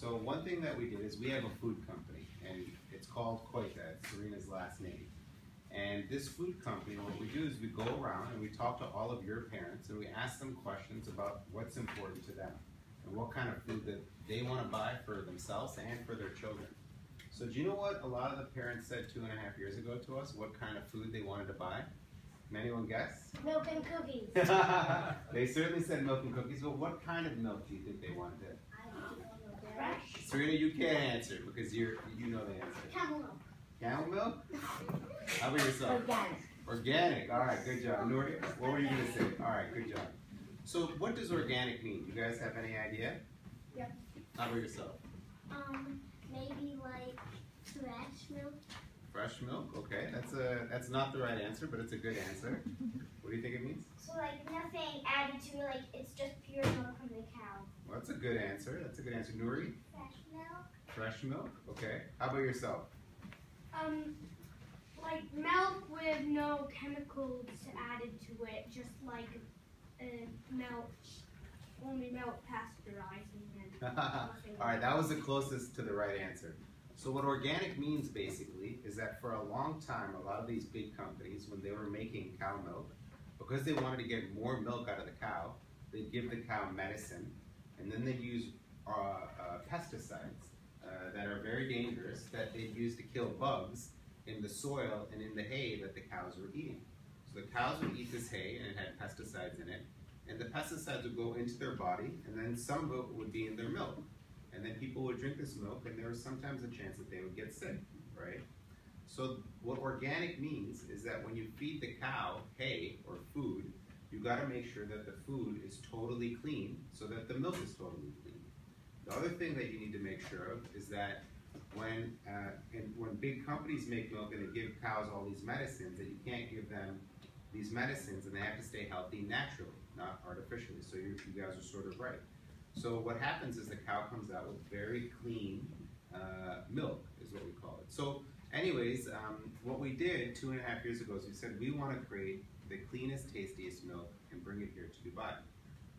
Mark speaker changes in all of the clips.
Speaker 1: So one thing that we did is we have a food company, and it's called Koita. It's Serena's last name. And this food company, what we do is we go around and we talk to all of your parents and we ask them questions about what's important to them and what kind of food that they want to buy for themselves and for their children. So do you know what a lot of the parents said 2.5 years ago to us, what kind of food they wanted to buy? Can anyone guess?
Speaker 2: Milk and cookies.
Speaker 1: They certainly said milk and cookies, but what kind of milk do you think they wanted?
Speaker 2: Fresh.
Speaker 1: Serena, you can't answer because you know the answer.
Speaker 2: Camel milk.
Speaker 1: Camel milk? How about yourself?
Speaker 2: Organic.
Speaker 1: Organic. All right, good job. Nuri, what were you going to say? All right, good job. So what does organic mean? You guys have any idea?
Speaker 2: Yep.
Speaker 1: How about yourself?
Speaker 2: Maybe like fresh milk.
Speaker 1: Fresh milk? Okay, that's not the right answer, but it's a good answer. What do you think it means?
Speaker 2: So like nothing added to it, like it's just pure milk from the cow.
Speaker 1: Well, that's a good answer. That's a good answer. Nuri?
Speaker 2: Fresh milk.
Speaker 1: Fresh milk? Okay. How about yourself?
Speaker 3: Like milk with no chemicals added to it, just like milk, only milk pasteurizing and nothing.
Speaker 1: All right, that was the closest to the right answer. So what organic means basically is that for a long time, a lot of these big companies, when they were making cow milk, because they wanted to get more milk out of the cow, they'd give the cow medicine, and then they'd use pesticides that are very dangerous that they'd use to kill bugs in the soil and in the hay that the cows were eating. So the cows would eat this hay and it had pesticides in it, and the pesticides would go into their body, and then some of it would be in their milk. And then people would drink this milk, and there was sometimes a chance that they would get sick, right? So what organic means is that when you feed the cow hay or food, you got to make sure that the food is totally clean so that the milk is totally clean. The other thing that you need to make sure of is that when big companies make milk and they give cows all these medicines, that you can't give them these medicines and they have to stay healthy naturally, not artificially. So you guys are sort of right. So what happens is the cow comes out with very clean milk, is what we call it. So anyways, what we did 2.5 years ago is we said we want to create the cleanest, tastiest milk and bring it here to Dubai.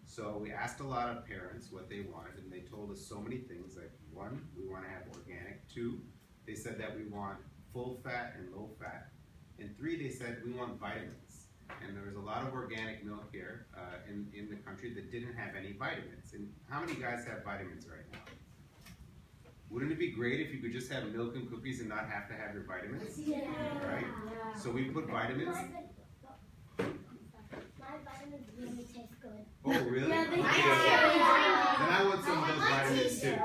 Speaker 1: So we asked a lot of parents what they wanted, and they told us so many things. Like 1, we want to have organic. 2, they said that we want full fat and low fat. And 3, they said we want vitamins. And there was a lot of organic milk here in the country that didn't have any vitamins. And how many guys have vitamins right now? Wouldn't it be great if you could just have milk and cookies and not have to have your vitamins?
Speaker 2: Yeah.
Speaker 1: Right? So we put vitamins.
Speaker 2: My vitamins really taste good.
Speaker 1: Oh, really?
Speaker 2: Yeah, they
Speaker 1: Then I want some of those vitamins too.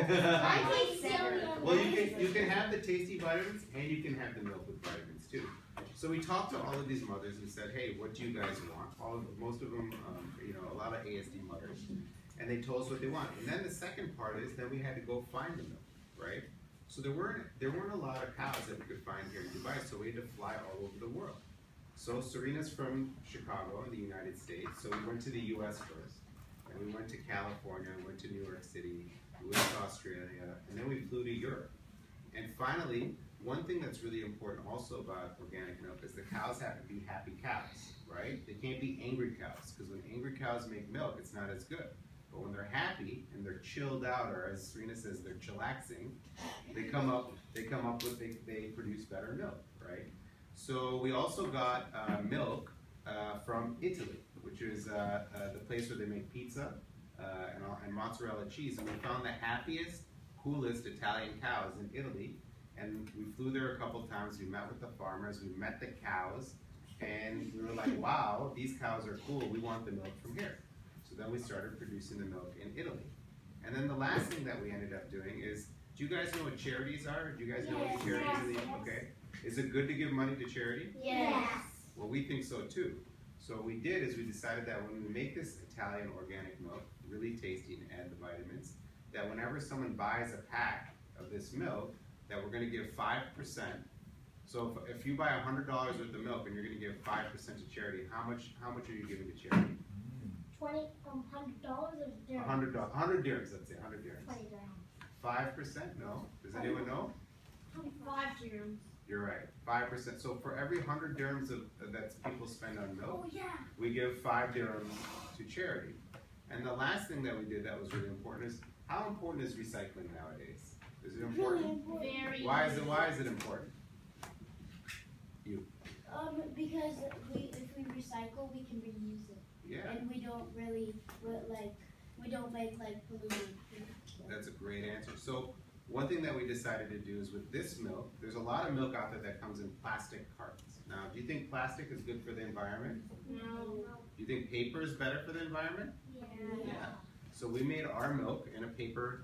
Speaker 2: I taste silly.
Speaker 1: Well, you can have the tasty vitamins and you can have the milk with vitamins too. So we talked to all of these mothers and said, hey, what do you guys want? Most of them, a lot of ASD mothers. And they told us what they want. And then the second part is that we had to go find the milk, right? So there weren't a lot of cows that we could find here in Dubai, so we had to fly all over the world. So Serena's from Chicago in the United States, so we went to the US first. And we went to California, we went to New York City, we went to Australia, and then we flew to Europe. And finally, one thing that's really important also about organic milk is the cows have to be happy cows, right? They can't be angry cows, because when angry cows make milk, it's not as good. But when they're happy and they're chilled out, or as Serena says, they're chillaxing, they produce better milk, right? So we also got milk from Italy, which is the place where they make pizza and mozzarella cheese. And we found the happiest, coolest Italian cows in Italy. And we flew there a couple times. We met with the farmers. We met the cows. And we were like, wow, these cows are cool. We want the milk from here. So then we started producing the milk in Italy. And then the last thing that we ended up doing is, do you guys know what charities are? Do you guys know what charities are? Okay. Is it good to give money to charity?
Speaker 2: Yes.
Speaker 1: Well, we think so too. So what we did is we decided that when we make this Italian organic milk really tasty and add the vitamins, that whenever someone buys a pack of this milk, that we're going to give 5%. So if you buy $100 worth of milk and you're going to give 5% to charity, how much are you giving to charity?
Speaker 2: $100 or dirhams?
Speaker 1: 100 dirhams, let's say 100 dirhams.
Speaker 2: 20 dirhams.
Speaker 1: 5%? No. Does anyone know?
Speaker 3: 5 dirhams.
Speaker 1: You're right. 5%. So for every 100 dirhams that people spend on milk, we give 5 dirhams to charity. And the last thing that we did that was really important is, How important is recycling nowadays? Is it important?
Speaker 3: Very.
Speaker 1: Why is it important?
Speaker 4: Because if we recycle, we can reuse it.
Speaker 1: Yeah.
Speaker 4: And we don't really, we don't make pollution.
Speaker 1: That's a great answer. So one thing that we decided to do is with this milk, there's a lot of milk out there that comes in plastic cartons. Now, do you think plastic is good for the environment?
Speaker 3: No.
Speaker 1: Do you think paper is better for the environment?
Speaker 3: Yeah.
Speaker 1: So we made our milk in a paper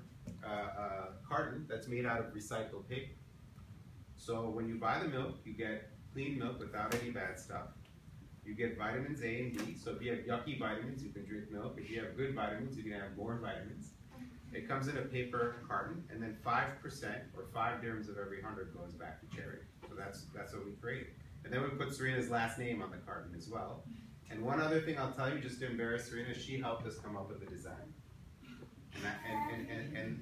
Speaker 1: carton that's made out of recycled paper. So when you buy the milk, you get clean milk without any bad stuff. You get vitamins A and D. So if you have yucky vitamins, you can drink milk. If you have good vitamins, you can have more vitamins. It comes in a paper carton, and then 5% or 5 dirhams of every 100 goes back to charity. So that's what we created. And then we put Serena's last name on the carton as well. And one other thing I'll tell you, just to embarrass Serena, she helped us come up with the design.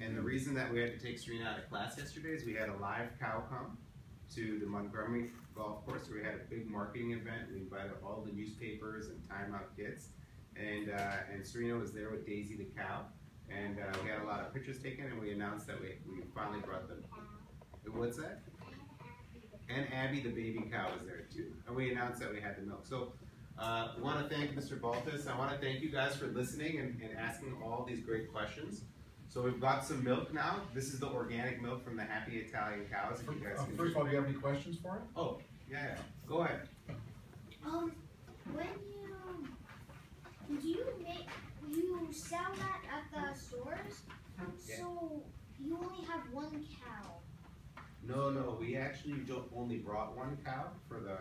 Speaker 1: And the reason that we had to take Serena out of class yesterday is we had a live cow come to the Montgomery Golf Course. We had a big marketing event. We invited all the newspapers and Time Out kids. And Serena was there with Daisy the cow. And we had a lot of pictures taken, and we announced that we finally brought them. What's that? And Abby the baby cow was there too. And we announced that we had the milk. So I want to thank Mr. Baltus. I want to thank you guys for listening and asking all these great questions. So we've got some milk now. This is the organic milk from the Happy Italian Cows. If you guys can
Speaker 5: First of all, do you have any questions for him?
Speaker 1: Oh, yeah. Go ahead.
Speaker 2: When you sell that at the stores,
Speaker 1: Yeah.
Speaker 2: so you only have one cow.
Speaker 1: No. We actually only brought one cow for the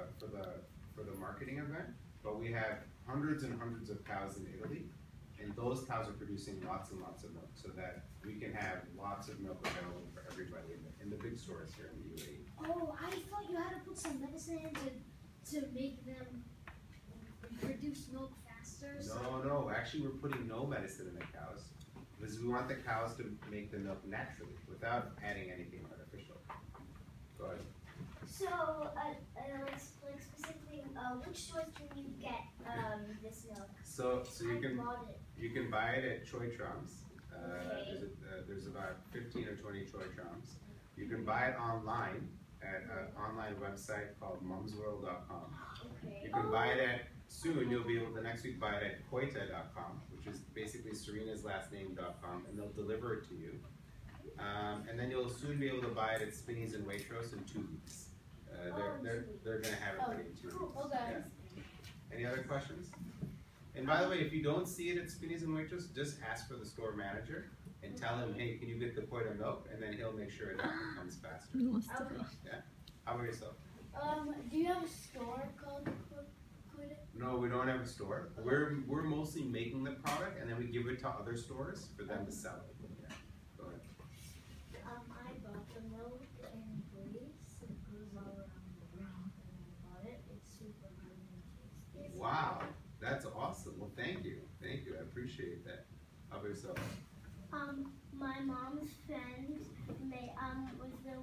Speaker 1: marketing event, but we have hundreds and hundreds of cows in Italy, and those cows are producing lots and lots of milk, so that we can have lots of milk available for everybody in the big stores here in the UAE.
Speaker 2: Oh, I thought you had to put some medicine to make them produce milk faster.
Speaker 1: No. Actually, we're putting no medicine in the cows because we want the cows to make the milk naturally without adding anything artificial. Go ahead.
Speaker 2: So, like specifically, which stores can you get this milk?
Speaker 1: So
Speaker 2: I bought it.
Speaker 1: you can buy it at Choi Trams.
Speaker 2: Okay.
Speaker 1: There's about 15 or 20 Choi Trams. You can buy it online at an online website called mumsworld.com.
Speaker 2: Okay.
Speaker 1: You can buy it at, soon you'll be able to next week buy it at koita.com, which is basically Serena's last name.com, and they'll deliver it to you. And then you'll soon be able to buy it at Spinneys and Waitrose in 2 weeks. They're going to have it ready in 2 weeks.
Speaker 4: Okay.
Speaker 1: Yeah. Any other questions? And by the way, if you don't see it at Spinneys and Waitrose, just ask for the store manager and tell him, hey, can you get the Koita milk? And then he'll make sure it comes faster.
Speaker 4: Okay.
Speaker 1: Yeah. How about yourself?
Speaker 4: Do you have a store called Koita?
Speaker 1: No, we don't have a store. We're mostly making the product, and then we give it to other stores for them to sell it. Yeah. Go ahead.
Speaker 4: I bought the milk in Greece. It goes all around the ground, and I bought it. It's super good and tasty.
Speaker 1: Wow, that's awesome. Well, thank you. Thank you. I appreciate that. How about yourself?
Speaker 2: My mom's friend was the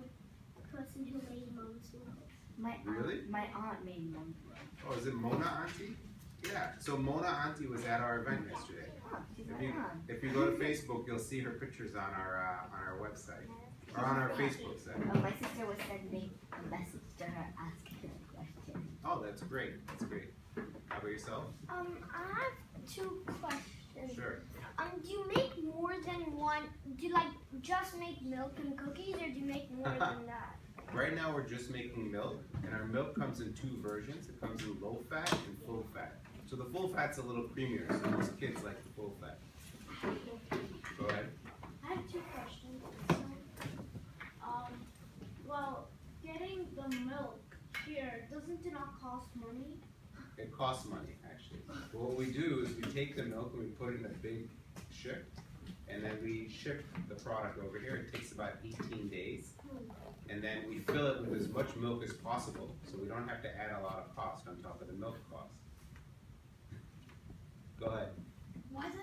Speaker 2: person who made mom's milk.
Speaker 1: Really?
Speaker 4: My aunt made one.
Speaker 1: Oh, is it Mona Auntie? Yeah. So Mona Auntie was at our event yesterday. If you go to Facebook, you'll see her pictures on our website or on our Facebook site.
Speaker 6: My sister was sending a message to her asking her a question.
Speaker 1: Oh, that's great. That's great. How about yourself?
Speaker 2: I have 2 questions.
Speaker 1: Sure.
Speaker 2: Do you make more than one? Do you just make milk and cookies, or do you make more than that?
Speaker 1: Right now we're just making milk, and our milk comes in 2 versions. It comes in low fat and full fat. So the full fat's a little creamier, so most kids like the full fat. Go ahead.
Speaker 3: I have 2 questions. Well, getting the milk here, doesn't it not cost money?
Speaker 1: It costs money, actually. But what we do is we take the milk and we put it in a big ship, and then we ship the product over here. It takes about 18 days. And then we fill it with as much milk as possible, so we don't have to add a lot of cost on top of the milk cost. Go ahead.
Speaker 4: Why did